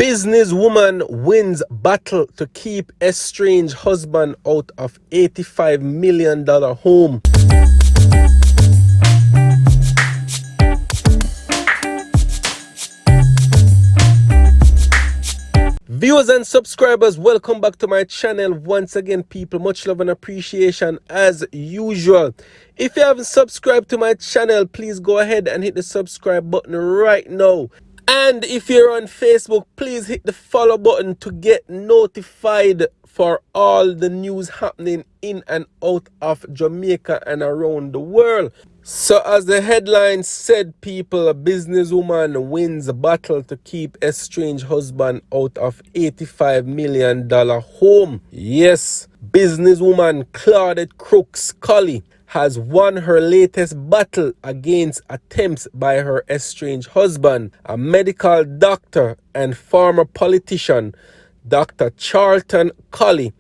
Businesswoman wins battle to keep estranged husband out of $85 million home. Viewers and subscribers, welcome back to my channel once again, people. Much love and appreciation as usual. If you haven't subscribed to my channel, please go ahead and hit the subscribe button right now. And if you're on Facebook, please hit the follow button to get notified for all the news happening in and out of Jamaica and around the world. So as the headline said, people, a businesswoman wins a battle to keep estranged husband out of $85 million home. Yes, businesswoman Claudette Crooks Colley has won her latest battle against attempts by her estranged husband, a medical doctor and former politician, Dr. Charlton Colley,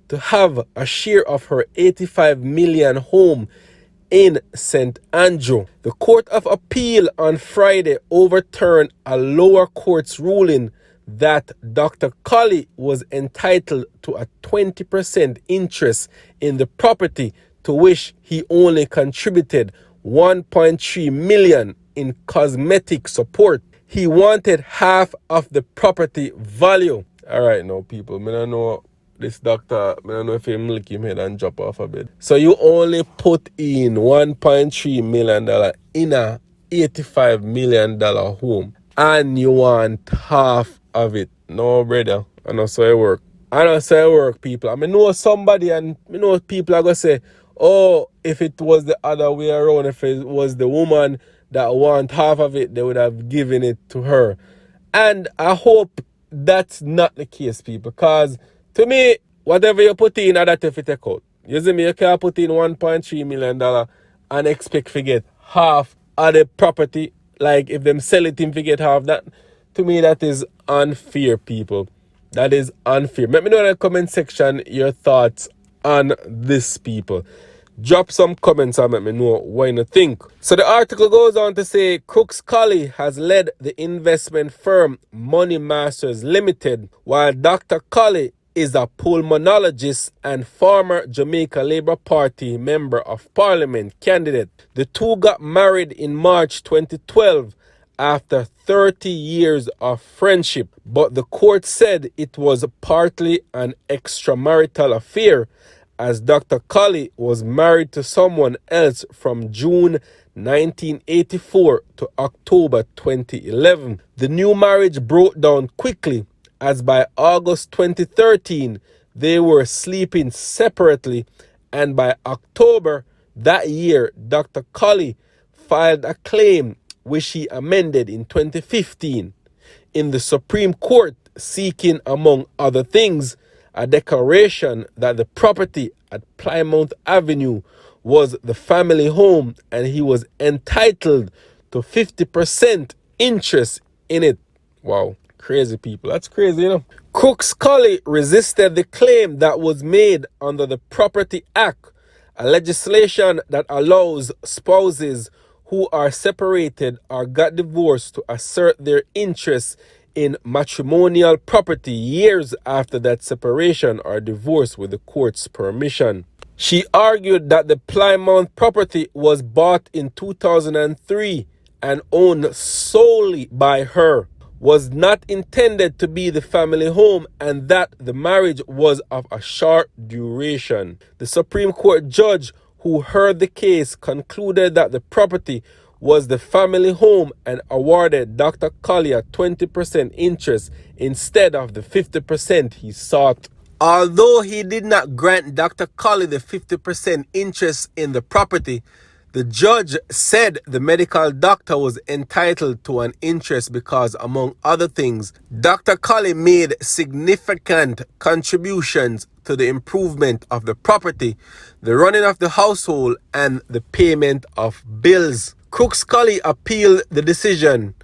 to have a share of her $85 million home in St. Andrew. The Court of Appeal on Friday overturned a lower court's ruling that Dr. Colley was entitled to a 20% interest in the property, to which he only contributed $1.3 million in cosmetic support. He wanted half of the property value. All right, now people, I don't know this doctor, I don't know if he milk him head and drop off a bed. So you only put in $1.3 million in a $85 million home, and you want half of it. No, brother, I know so it work. I know so it work, people. I know somebody, and I know people are going to say, oh, if it was the other way around, if it was the woman that want half of it, they would have given it to her. And I hope that's not the case, people, because to me, whatever you put in, that if you take out. You see me, you can't put in $1.3 million and expect to get half of the property. Like if them sell it, him to get half. That, to me, that is unfair, people. That is unfair. Let me know in the comment section your thoughts on this, people. Drop some comments and let me know what you think. So the article goes on to say, Crooks Colley has led the investment firm Money Masters Limited, while Dr. Colley is a pulmonologist and former Jamaica Labour Party Member of Parliament candidate. The two got married in March 2012 after 30 years of friendship, but the court said it was partly an extramarital affair, as Dr. Colley was married to someone else from June 1984 to October 2011. The new marriage broke down quickly, as by August 2013, they were sleeping separately, and by October that year, Dr. Colley filed a claim which he amended in 2015 in the Supreme Court, seeking, among other things, a declaration that the property at Plymouth Avenue was the family home and he was entitled to 50% interest in it. Wow, crazy, people. That's crazy, you know. Crooks Colley resisted the claim that was made under the Property Act, a legislation that allows spouses who are separated or got divorced to assert their interests in matrimonial property years after that separation or divorce with the court's permission. She argued that the Plymouth property was bought in 2003 and owned solely by her, was not intended to be the family home, and that the marriage was of a short duration. The Supreme Court judge who heard the case concluded that the property was the family home and awarded Dr. Colley a 20% interest instead of the 50% he sought. Although he did not grant Dr. Colley the 50% interest in the property, the judge said the medical doctor was entitled to an interest because, among other things, Dr. Colley made significant contributions to the improvement of the property, the running of the household, and the payment of bills. Crooks Colley appealed the decision.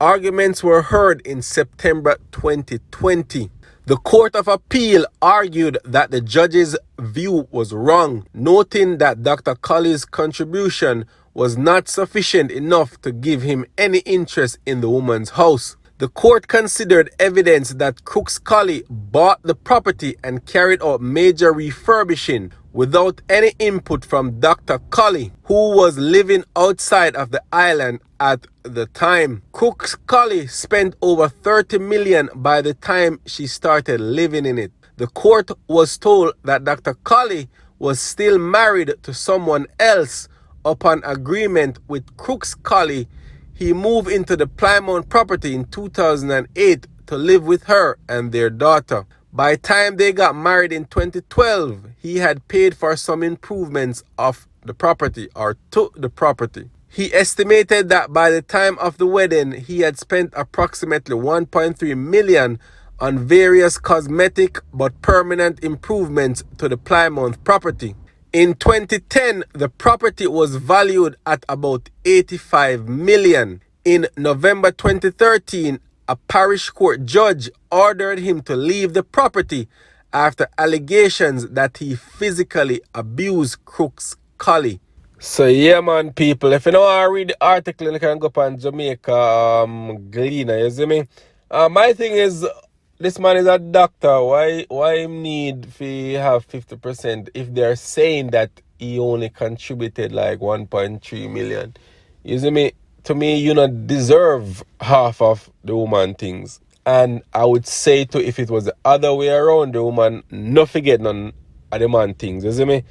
Arguments were heard in September 2020. The Court of Appeal argued that the judge's view was wrong, noting that Dr. Colley's contribution was not sufficient enough to give him any interest in the woman's house. The court considered evidence that Crooks Colley bought the property and carried out major refurbishing without any input from Dr. Colley, who was living outside of the island at the time. Crooks Colley spent over $30 million by the time she started living in it. The court was told that Dr. Colley was still married to someone else. Upon agreement with Crooks Colley, he moved into the Plymouth property in 2008 to live with her and their daughter. By the time they got married in 2012, he had paid for some improvements of the property or to the property. He estimated that by the time of the wedding, he had spent approximately $1.3 million on various cosmetic but permanent improvements to the Plymouth property. In 2010, the property was valued at about $85 million. In November 2013, a parish court judge ordered him to leave the property after allegations that he physically abused Crooks Colley. So yeah, man, people, if you know I read the article, you can go up on Jamaica Gleaner, you see me? My thing is, this man is a doctor. Why him need to have 50% if they're saying that he only contributed like 1.3 million? You see me? To me, you not deserve half of the woman things. And I would say to if it was the other way around, the woman not forget none of the man things. You see me?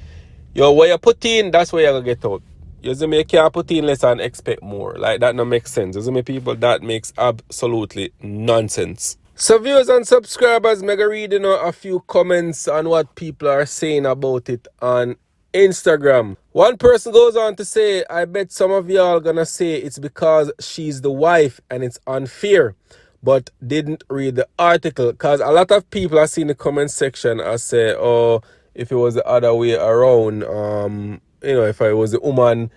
Yo, what you put in, that's where you're gonna get out. You see me? You can't put in less and expect more. Like that no makes sense. You see me, people? That makes absolutely nonsense. So viewers and subscribers, mega reading a few comments on what people are saying about it on Instagram. One person goes on to say, I bet some of y'all gonna say it's because she's the wife and it's unfair, but didn't read the article. Because a lot of people I see in the comment section I say, oh, if it was the other way around, if I was a woman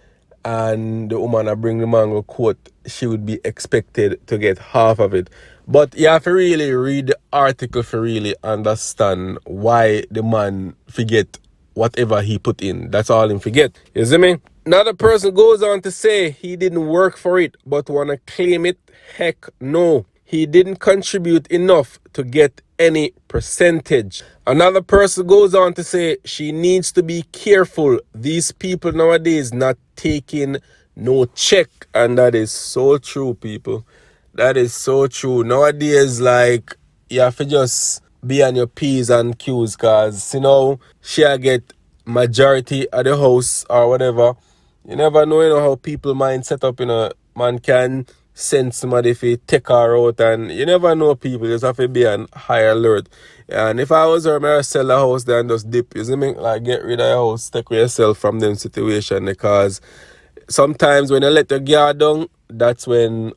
and the woman I bring the mango coat, she would be expected to get half of it. But you have to really read the article to really understand why the man forget whatever he put in. That's all him forget. You see me? Another person goes on to say he didn't work for it but wanna claim it. Heck no. He didn't contribute enough to get any percentage. Another person goes on to say she needs to be careful. These people nowadays not taking no check. And that is so true, people. That is so true. Nowadays, like, you have to just be on your P's and Q's because, she'll get majority of the house or whatever. You never know, how people mind set up, man can send somebody if you take her out, and you never know, people. You just have to be on high alert. And if I was her, I'd sell the house there and just dip. You see me? Like, get rid of the house, take yourself from them situation, because sometimes when you let your guard down, that's when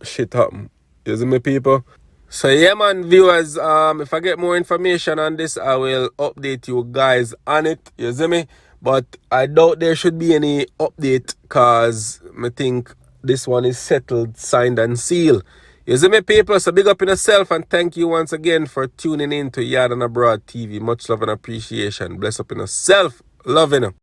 shit happen. You see me, people? So yeah, man, viewers, if I get more information on this, I will update you guys on it. You see me? But I doubt there should be any update because I think this one is settled, signed and sealed. You see me, people? So big up in yourself and thank you once again for tuning in to Yaad and Abroad TV. Much love and appreciation. Bless up in yourself. Loving you.